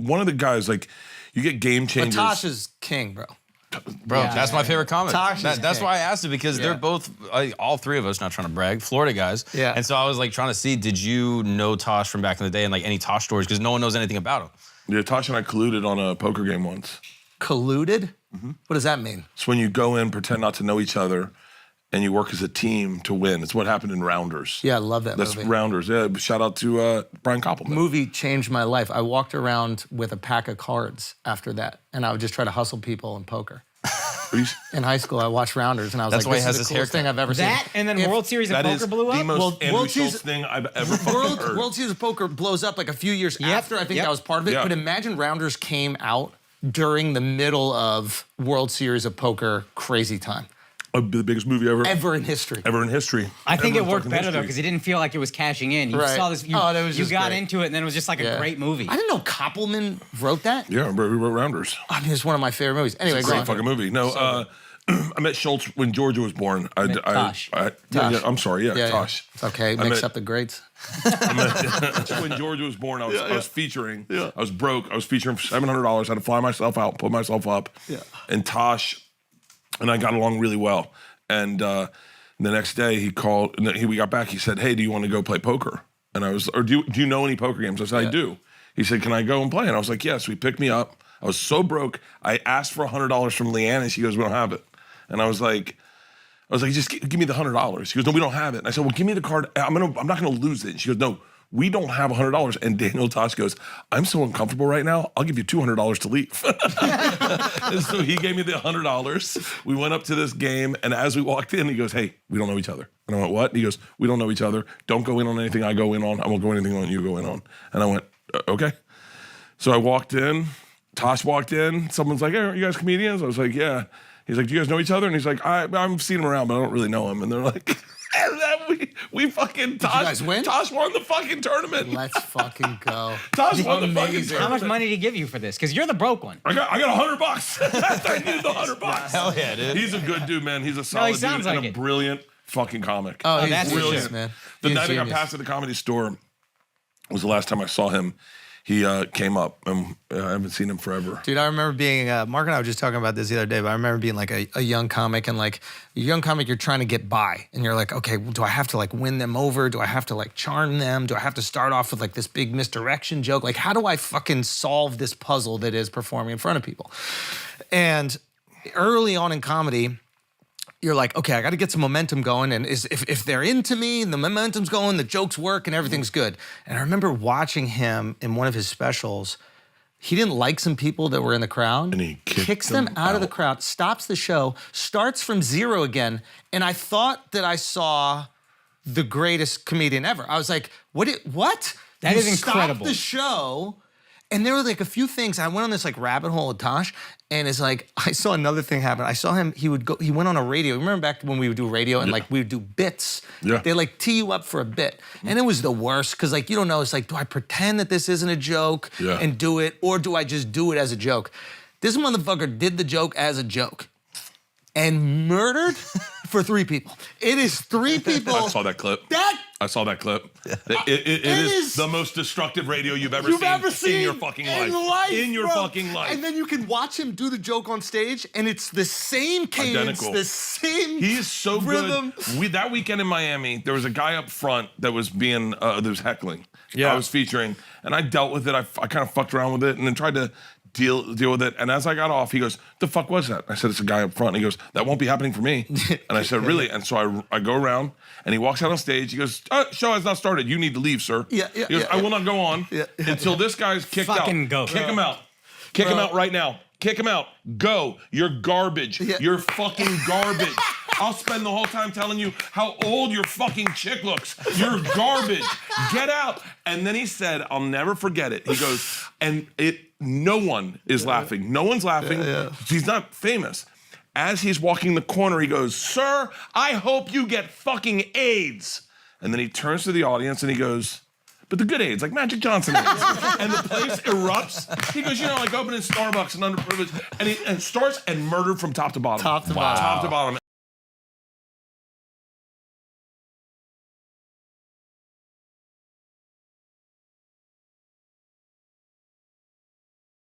one of the guys, like, you get game changers. But Tosh is king, bro. Bro, that's my favorite comment. That's king. why I asked it, because they're both, all three of us, not trying to brag, Florida guys. Yeah. And so I was like trying to see, did you know Tosh from back in the day and like any Tosh stories? Because no one knows anything about him. Yeah, Tosh and I colluded on a poker game once. Colluded? What does that mean? It's when you go in, pretend not to know each other, and you work as a team to win. It's what happened in Rounders. Yeah, I love that That's movie. Rounders. Yeah, shout out to Brian Koppelman. Movie changed my life. I walked around with a pack of cards after that, and I would just try to hustle people in poker. In high school, I watched Rounders, and I was That's like, why he this has is his the coolest thing I've ever seen. That and then World Series of That Poker is blew the up? most Andrew World Schultz Series- thing I've ever fucking heard. World Series of Poker blows up like a few years after. I think that was part of it. Yeah. But imagine Rounders came out during the middle of World Series of Poker crazy time. The biggest movie Ever in history. Ever in history. I think Ever it in worked fucking better though, history. because it didn't feel like it was cashing in. You Right. saw this. You, that was you just got great. into it, and then it was just like a great movie. I didn't know Koppelman wrote that. Yeah, bro, we wrote Rounders. I mean, it's one of my favorite movies. Anyway, It's a go great on. fucking movie. No, I met Schultz when Georgia was born. Tosh. Yeah, I'm sorry. Yeah, Tosh. It's okay. Mix up the grades. When Georgia was born, I was featuring. I was broke. I was featuring for $700. I had to fly myself out, put myself up. Yeah. And Tosh and I got along really well. And the next day he called. And we got back. He said, "Hey, do you want to go play poker?" And I was, or do you know any poker games? I said, "I do." He said, "Can I go and play?" And I was like, "Yes." So he picked me up. I was so broke. I asked for $100 from Leanne, and she goes, "We don't have it." And I was like, "Just give me the $100." She goes, "No, we don't have it." And I said, "Well, give me the card. I'm not gonna lose it." And she goes, "No, we don't have $100." And Daniel Tosh goes, "I'm so uncomfortable right now. I'll give you $200 to leave." And so he gave me the $100. We went up to this game, and as we walked in, he goes, "Hey, we don't know each other." And I went, "What?" And he goes, "We don't know each other. Don't go in on anything I go in on. I won't go anything on you go in on." And I went, "Okay." So I walked in. Tosh walked in. Someone's like, "Hey, are you guys comedians?" I was like, "Yeah." He's like, "Do you guys know each other?" And he's like, I've seen him around, but I don't really know him. And they're like, and then we fucking Tosh. you guys win? Tosh won the fucking tournament. Let's fucking go. Tosh won the fucking Amazing. tournament. How much money did he give you for this? Because you're the broke one. I got $100. I needed the $100. Hell yeah, dude. He's a good dude, man. He's a solid dude sounds and like a it. brilliant fucking comic. Oh, he's that's brilliant, shit. man. The He's night I got genius. past at the Comedy Store was the last time I saw him. He came up, and I haven't seen him forever. Dude, I remember being, Mark and I were just talking about this the other day, but I remember being like a young comic, and like a young comic, you're trying to get by, and you're like, okay, do I have to like win them over? Do I have to like charm them? Do I have to start off with like this big misdirection joke? Like, how do I fucking solve this puzzle that is performing in front of people? And early on in comedy, you're like, okay, I got to get some momentum going, and if they're into me, and the momentum's going, the jokes work, and everything's good. And I remember watching him in one of his specials. He didn't like some people that were in the crowd. And he kicks them out of the crowd, stops the show, starts from zero again. And I thought that I saw the greatest comedian ever. I was like, what? That You is incredible. Stopped the show. And there were like a few things. I went on this like rabbit hole with Tosh, and it's like I saw another thing happen. I saw him. He went on a radio. Remember back when we would do radio and like we would do bits. Yeah. They like tee you up for a bit, and it was the worst because like you don't know. It's like, do I pretend that this isn't a joke and do it, or do I just do it as a joke? This motherfucker did the joke as a joke, and murdered for 3 people. It is 3 people. I saw that clip. I saw that clip. It is the most destructive radio you've ever seen in your fucking life. In your bro. fucking life. And then you can watch him do the joke on stage, and it's the same cadence, Identical. the same He is so rhythm. good. That weekend in Miami, there was a guy up front that was being, that was heckling. Yeah. I was featuring, and I dealt with it. I kind of fucked around with it and then tried to deal with it. And as I got off, he goes, "The fuck was that?" I said, "It's a guy up front." And he goes, "That won't be happening for me." And I said, "Really?" And so I go around, and he walks out on stage. He goes, "Show has not started. You need to leave, sir." Yeah, He goes, "I will not go on until this guy's kicked out. Fucking go. Kick him out. Kick him out right now. Kick him out. Go. You're garbage. You're fucking garbage. I'll spend the whole time telling you how old your fucking chick looks. You're garbage. Get out." And then he said, I'll never forget it. He goes, no one is laughing. No one's laughing. He's not famous. As he's walking the corner, he goes, "Sir, I hope you get fucking AIDS." And then he turns to the audience and he goes, "But the good AIDS, like Magic Johnson AIDS." And the place erupts. He goes, like opening Starbucks and underprivileged. And starts and murdered from top to bottom. Top to bottom. Top to bottom.